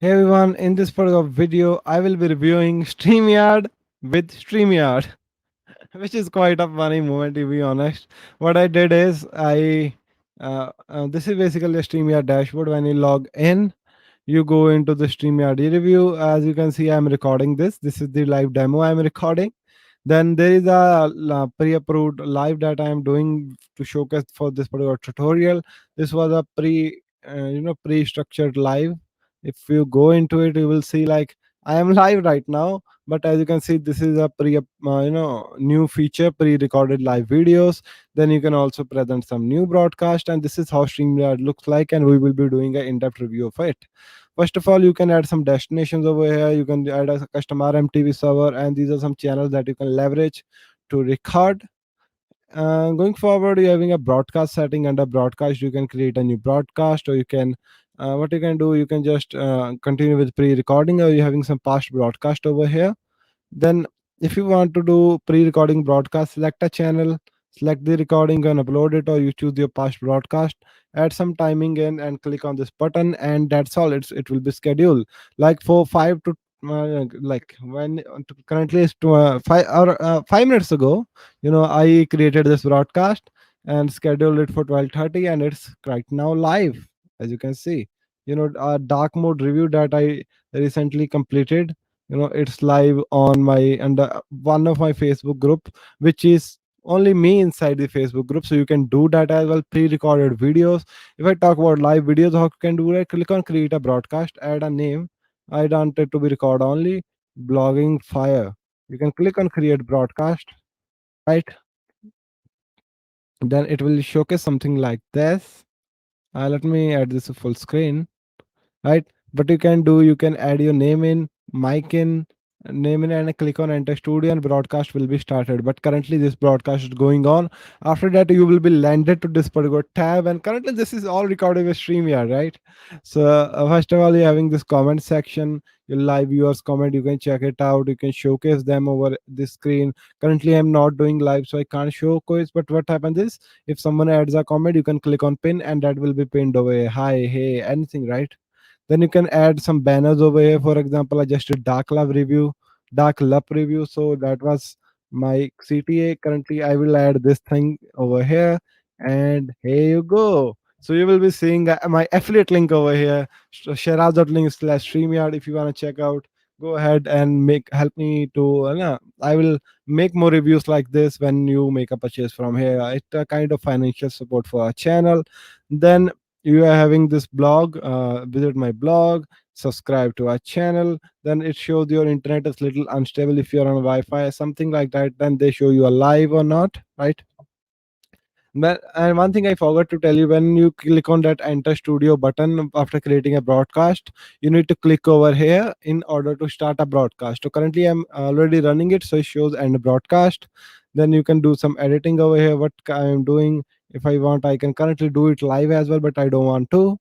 Hey everyone, in this part of video, I will be reviewing StreamYard with StreamYard, which is quite a funny moment to be honest. What I did is this is basically a StreamYard dashboard. When you log in, you go into the StreamYard review. As you can see, I'm recording this. This is the live demo I'm recording. Then there is a pre-approved live that I am doing to showcase for this particular tutorial. This was a pre-structured live. If you go into it, you will see like I am live right now. But as you can see, this is a new feature, pre-recorded live videos. Then you can also present some new broadcast, and this is how StreamYard looks like, and we will be doing an in-depth review of it. First of all, you can add some destinations over here. You can add a custom RMTV server, and these are some channels that you can leverage to record. Going forward, you're having a broadcast setting. Under broadcast, you can create a new broadcast, or you can what you can do, you can just continue with pre-recording, or you're having some past broadcast over here. Then, if you want to do pre-recording broadcast, select a channel, select the recording and upload it, or you choose your past broadcast, add some timing in, and click on this button, and that's all. It will be scheduled like for 5 to like when currently is to 5 minutes ago. I created this broadcast and scheduled it for 12:30, and it's right now live, as you can see. A dark mode review that I recently completed. It's live on my under one of my Facebook group, which is only me inside the Facebook group. So you can do that as well, pre-recorded videos. If I talk about live videos, how you can do that? Click on create a broadcast, add a name. I want it to be record only, blogging fire. You can click on create broadcast, right? Then it will showcase something like this. Let me add this to full screen, right? What you can do, you can add your name in, mic in, name in, and click on enter studio, and broadcast will be started. But currently this broadcast is going on. After that, you will be landed to this particular tab, and currently this is all recorded with StreamYard, right? So first of all, you're having this comment section. Your live viewers comment, you can check it out, you can showcase them over this screen. Currently I'm not doing live, so I can't showcase, but what happens is, if someone adds a comment, you can click on pin, and that will be pinned away. Hi, hey, anything, right? Then you can add some banners over here. For example, I just did Dark Love review. So that was my CTA. Currently, I will add this thing over here, and here you go. So you will be seeing my affiliate link over here, Shiraz.link/StreamYard. If you want to check out, go ahead and help me to. I will make more reviews like this when you make a purchase from here. It's a kind of financial support for our channel. Then you are having this blog, visit my blog, subscribe to our channel. Then it shows your internet is little unstable. If you're on Wi-Fi, something like that, then they show you are live or not, right? But and one thing I forgot to tell you, when you click on that enter studio button after creating a broadcast, you need to click over here in order to start a broadcast. So currently I'm already running it, so it shows end broadcast. Then you can do some editing over here, what I'm doing. If I want, I can currently do it live as well, but I don't want to.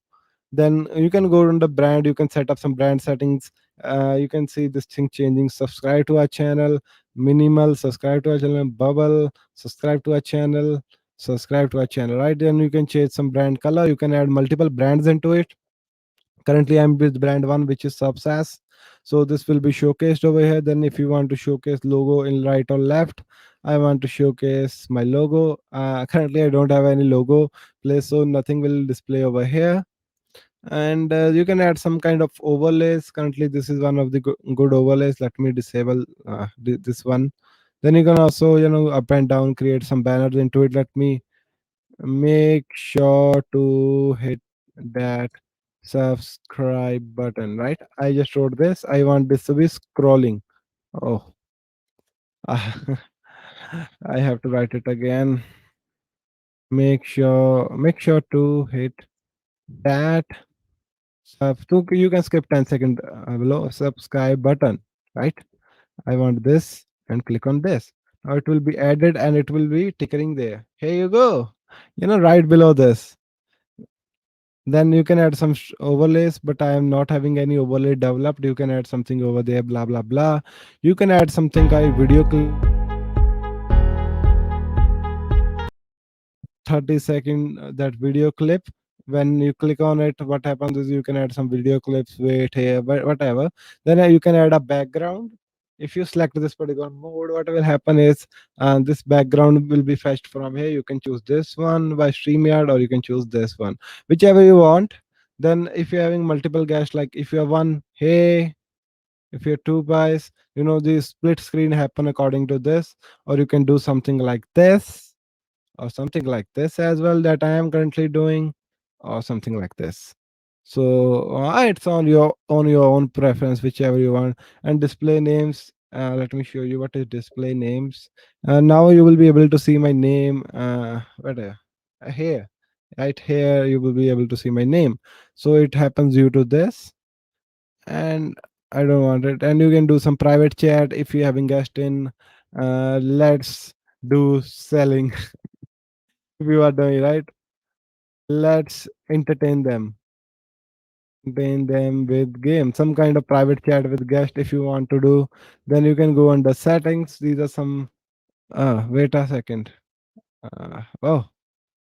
Then you can go on the brand, you can set up some brand settings. You can see this thing changing. Subscribe to our channel, minimal, subscribe to our channel, bubble, subscribe to our channel, subscribe to our channel, right? Then you can change some brand color, you can add multiple brands into it. Currently I'm with brand one, which is Subsas. So this will be showcased over here. Then if you want to showcase logo in right or left, I want to showcase my logo. Currently I don't have any logo place, so nothing will display over here. And you can add some kind of overlays. Currently this is one of the good overlays. Let me disable this one. Then you can also, up and down, create some banners into it. Let me make sure to hit that subscribe button, right? I just wrote this. I want this to be scrolling. Oh, I have to write it again. Make sure to hit that so you can skip 10 second below subscribe button, right? I want this, and click on this. Now it will be added, and it will be tickering there. Here you go. Right below this. Then you can add some overlays, but I am not having any overlay developed. You can add something over there, blah blah blah. You can add something like video clip, 30-second that video clip. When you click on it, what happens is you can add some video clips, wait here, whatever. Then you can add a background. If you select this particular mode, what will happen is this background will be fetched from here. You can choose this one by StreamYard, or you can choose this one, whichever you want. Then if you're having multiple guests, like if you have one, hey, if you're two guys, the split screen happen according to this, or you can do something like this, or something like this as well, that I am currently doing, or something like this. So it's on your own preference, whichever you want. And display names, let me show you what is display names. Now you will be able to see my name, here, right here you will be able to see my name. So it happens due to this, and I don't want it. And you can do some private chat if you're having guest in. Let's do selling. If you are doing right, let's entertain them with game, some kind of private chat with guest if you want to do. Then you can go under settings. These are some, wait a second. Oh,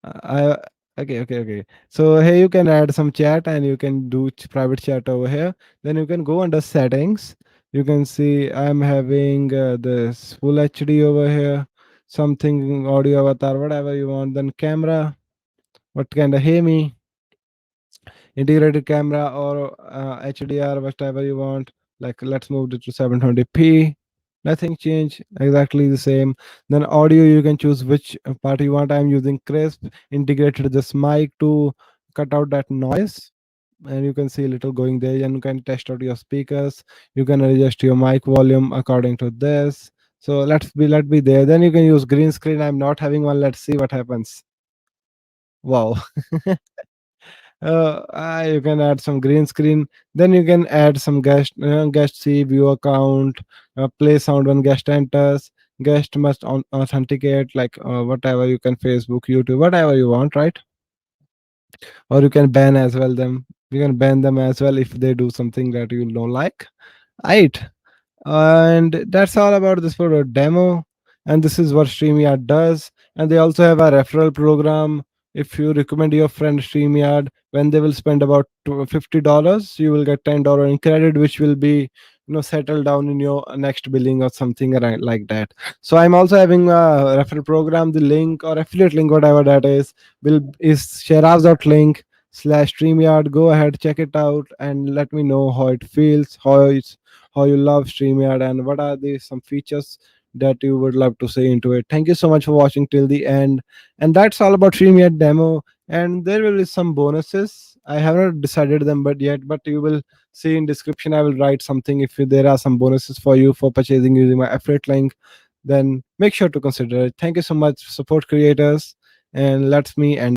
I okay. So here you can add some chat, and you can do private chat over here. Then you can go under settings. You can see I'm having this full HD over here, something audio avatar, whatever you want. Then camera, what kind of hear me, integrated camera, or HDR, whatever you want. Like let's move it to 720p. Nothing change, exactly the same. Then audio, you can choose which part you want. I'm using crisp, integrated this mic to cut out that noise. And you can see a little going there, and you can test out your speakers. You can adjust your mic volume according to this. So let be there. Then you can use green screen. I'm not having one. Let's see what happens. Wow. You can add some green screen. Then you can add some guest see view account, play sound when guest enters. Guest must authenticate, like whatever, you can Facebook, YouTube, whatever you want, right? Or you can ban as well them. You can ban them as well if they do something that you don't like, right? And that's all about this for a demo. And this is what StreamYard does. And they also have a referral program. If you recommend your friend StreamYard, when they will spend about $50, you will get $10 in credit, which will be settled down in your next billing or something like that. So I'm also having a referral program. The link or affiliate link, whatever that is Shiraz.link /StreamYard. Go ahead, check it out, and let me know how it feels, how you love StreamYard, and what are the some features that you would love to see into it. Thank you so much for watching till the end. And that's all about StreamYard demo. And there will be some bonuses. I haven't decided them but yet, but you will see in description. I will write something if there are some bonuses for you for purchasing using my affiliate link. Then make sure to consider it. Thank you so much, support creators, and let me end.